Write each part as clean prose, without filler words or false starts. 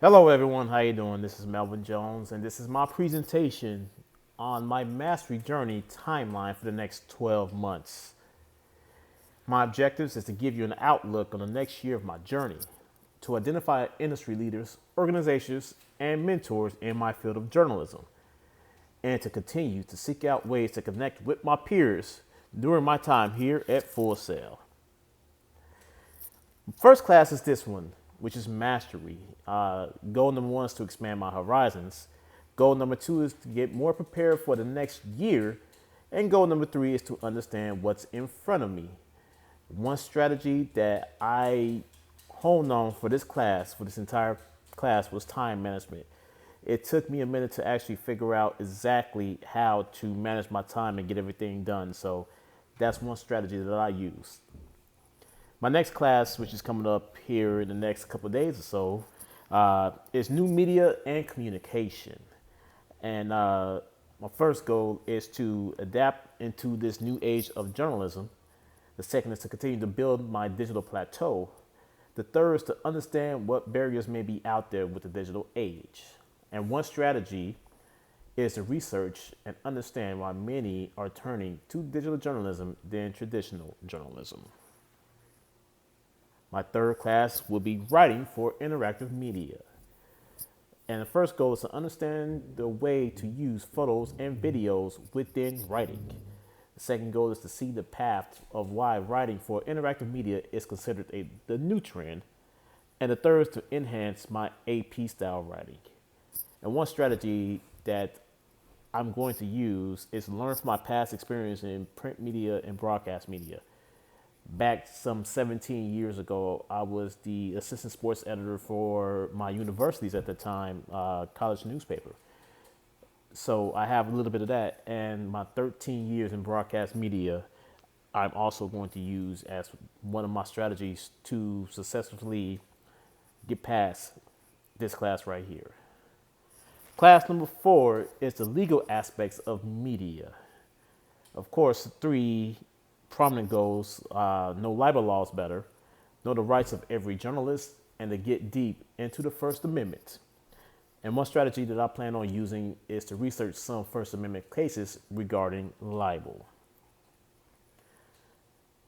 Hello everyone, how you doing? This is Melvin Jones and this is my presentation on my mastery journey timeline for the next 12 months. My objectives is to give you an outlook on the next year of my journey, to identify industry leaders, organizations, and mentors in my field of journalism, and to continue to seek out ways to connect with my peers during my time here at Full Sail. First class is this one, which is mastery. Goal number one is to expand my horizons. Goal number two is to get more prepared for the next year. And goal number three is to understand what's in front of me. One strategy that I honed on for this class, for this entire class, was time management. It took me a minute to actually figure out exactly how to manage my time and get everything done. So that's one strategy that I use. My next class, which is coming up here in the next couple of days or so, is new media and communication. And my first goal is to adapt into this new age of journalism. The second is to continue to build my digital plateau. The third is to understand what barriers may be out there with the digital age. And one strategy is to research and understand why many are turning to digital journalism than traditional journalism. My third class will be writing for interactive media. And the first goal is to understand the way to use photos and videos within writing. The second goal is to see the path of why writing for interactive media is considered the new trend. And the third is to enhance my AP style writing. And one strategy that I'm going to use is learn from my past experience in print media and broadcast media. Back some 17 years ago, I was the assistant sports editor for my university's at the time college newspaper. So I have a little bit of that, and my 13 years in broadcast media, I'm also going to use as one of my strategies to successfully get past this class right here. Class number 4 is the legal aspects of media. Of course, three prominent goals: know libel laws better, know the rights of every journalist, and to get deep into the First Amendment. And one strategy that I plan on using is to research some First Amendment cases regarding libel.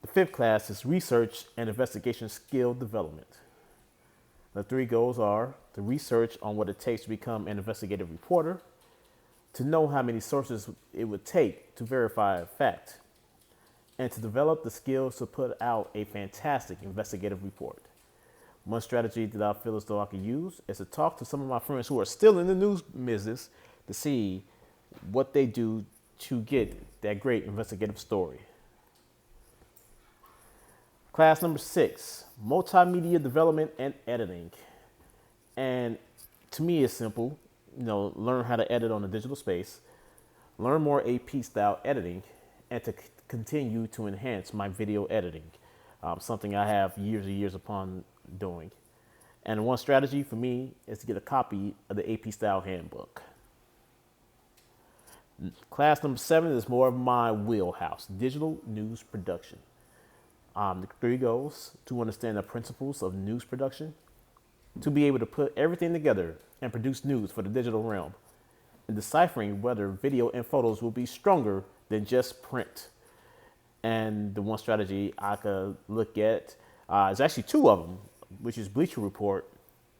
The fifth class is research and investigation skill development. The three goals are to research on what it takes to become an investigative reporter, to know how many sources it would take to verify a fact, and to develop the skills to put out a fantastic investigative report. One strategy that I feel as though I could use is to talk to some of my friends who are still in the news business to see what they do to get that great investigative story. Class number 6, multimedia development and editing. And to me, it's simple. Learn how to edit on the digital space, learn more AP style editing, and to continue to enhance my video editing, something I have years and years upon doing. And one strategy for me is to get a copy of the AP Style Handbook. Class number 7 is more of my wheelhouse, digital news production. The three goals: to understand the principles of news production, to be able to put everything together and produce news for the digital realm, and deciphering whether video and photos will be stronger than just print. And the one strategy I could look at is actually two of them, which is Bleacher Report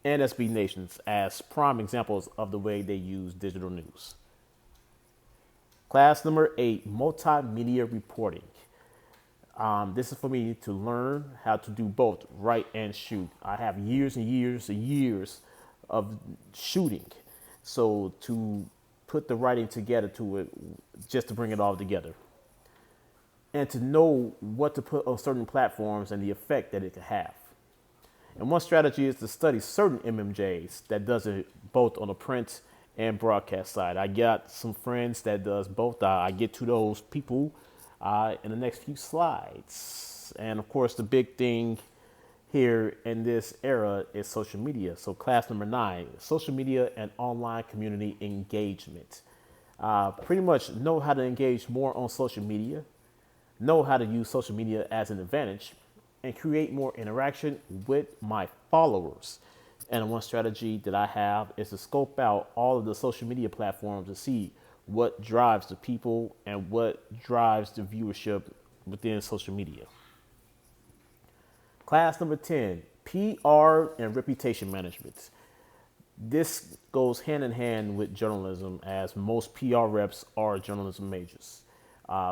and SB Nations, as prime examples of the way they use digital news. Class number 8, multimedia reporting. This is for me to learn how to do both write and shoot. I have years and years and years of shooting. So to put the writing together to it, just to bring it all together. And to know what to put on certain platforms and the effect that it could have. And one strategy is to study certain MMJs that does it both on the print and broadcast side. I got some friends that does both. I get to those people in the next few slides. And of course, the big thing here in this era is social media. So class number 9, social media and online community engagement. Pretty much know how to engage more on social media, know how to use social media as an advantage, and create more interaction with my followers. And one strategy that I have is to scope out all of the social media platforms to see what drives the people and what drives the viewership within social media. Class number 10, PR and reputation management. This goes hand in hand with journalism, as most PR reps are journalism majors.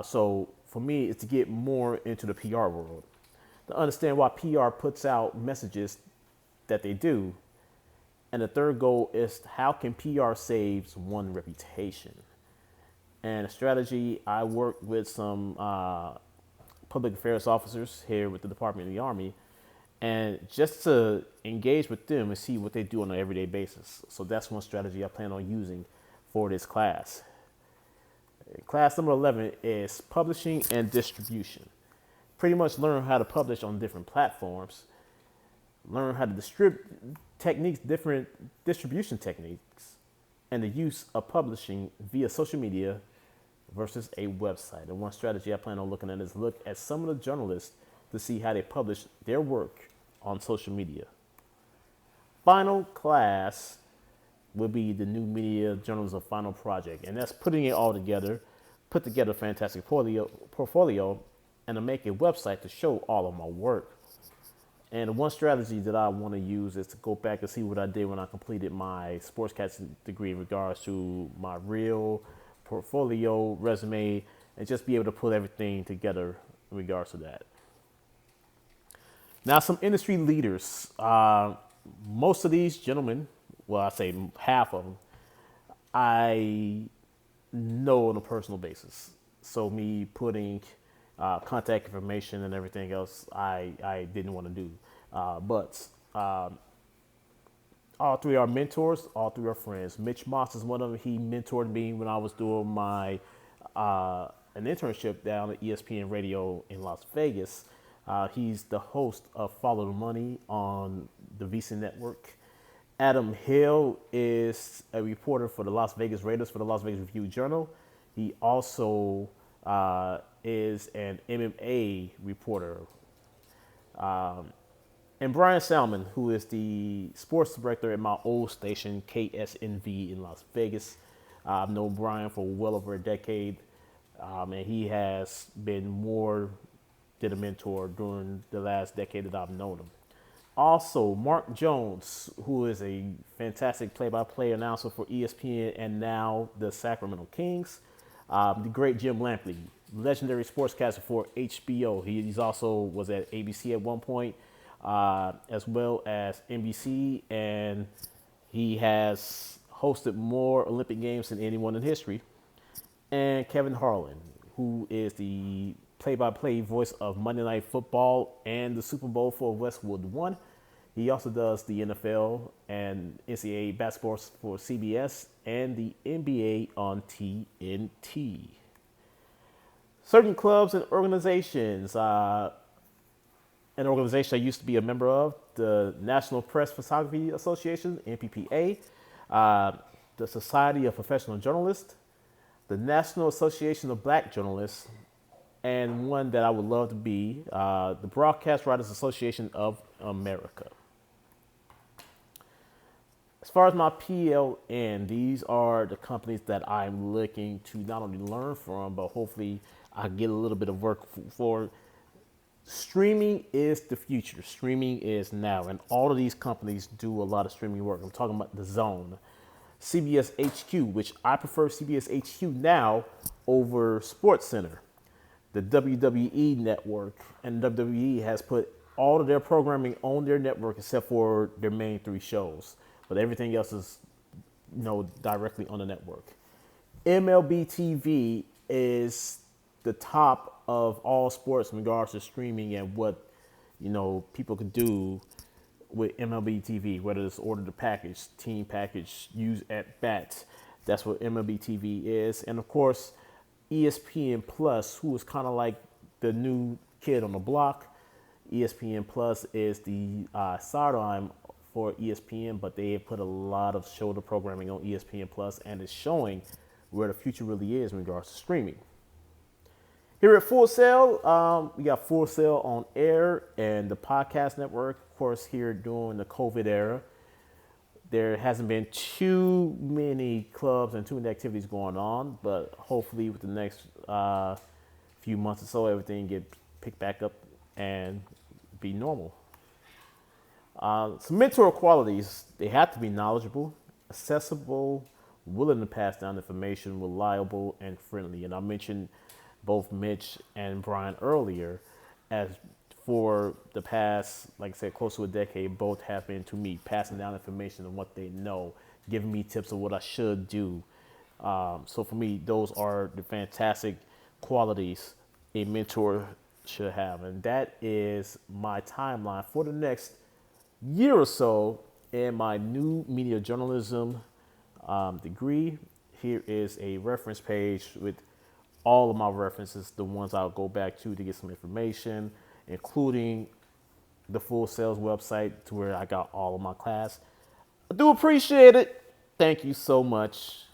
So for me, it's to get more into the PR world, to understand why PR puts out messages that they do. And the third goal is how can PR saves one reputation? And a strategy, I work with some public affairs officers here with the Department of the Army, and just to engage with them and see what they do on an everyday basis. So that's one strategy I plan on using for this class. Class number 11 is publishing and distribution. Pretty much learn how to publish on different platforms, learn how to distribute techniques, different distribution techniques, and the use of publishing via social media versus a website. And one strategy I plan on looking at is look at some of the journalists to see how they publish their work on social media. Final class will be the new media journalism final project, and that's putting it all together, put together a fantastic portfolio, and to make a website to show all of my work. And one strategy that I want to use is to go back and see what I did when I completed my sportscasting degree in regards to my real portfolio, resume, and just be able to put everything together in regards to that. Now, some industry leaders. Most of these gentlemen, well, I say half of them, I know on a personal basis. So me putting contact information and everything else, I didn't want to do. But all three are mentors, all three are friends. Mitch Moss is one of them. He mentored me when I was doing my an internship down at ESPN Radio in Las Vegas. He's the host of Follow the Money on the VC Network. Adam Hill is a reporter for the Las Vegas Raiders for the Las Vegas Review-Journal. He also is an MMA reporter. And Brian Salmon, who is the sports director at my old station, KSNV in Las Vegas. I've known Brian for well over a decade, and he has been more than a mentor during the last decade that I've known him. Also, Mark Jones, who is a fantastic play-by-play announcer for ESPN and now the Sacramento Kings. The great Jim Lampley, legendary sportscaster for HBO. He's also was at ABC at one point, as well as NBC, and he has hosted more Olympic Games than anyone in history. And Kevin Harlan, who is the play-by-play voice of Monday Night Football and the Super Bowl for Westwood One. He also does the NFL and NCAA basketball for CBS and the NBA on TNT. Certain clubs and organizations. An organization I used to be a member of, the National Press Photography Association, NPPA, the Society of Professional Journalists, the National Association of Black Journalists, and one that I would love to be, the Broadcast Writers Association of America. As far as my PLN, these are the companies that I'm looking to not only learn from, but hopefully I get a little bit of work for. Streaming is the future. Streaming is now, and all of these companies do a lot of streaming work. I'm talking about The Zone, CBS HQ, which I prefer CBS HQ now over SportsCenter. The WWE network, and WWE has put all of their programming on their network except for their main three shows, but everything else is, directly on the network. MLB TV is the top of all sports in regards to streaming and what, people could do with MLB TV, whether it's order the package, team package, use at bats. That's what MLB TV is. And of course, ESPN Plus, who is kind of like the new kid on the block. ESPN Plus is the sideline for ESPN, but they have put a lot of shoulder programming on ESPN Plus, and it's showing where the future really is in regards to streaming. Here at Full Sail, we got Full Sail on air and the podcast network, of course, here during the COVID era. There hasn't been too many clubs and too many activities going on, but hopefully with the next few months or so, everything get picked back up and be normal. Some mentor qualities, they have to be knowledgeable, accessible, willing to pass down information, reliable, and friendly. And I mentioned both Mitch and Brian earlier, as for the past, like I said, close to a decade, both have been to me passing down information on what they know, giving me tips of what I should do. So for me, those are the fantastic qualities a mentor should have. And that is my timeline for the next year or so in my new media journalism degree. Here is a reference page with all of my references, the ones I'll go back to get some information, including the full sales website to where I got all of my class. I do appreciate it. Thank you so much.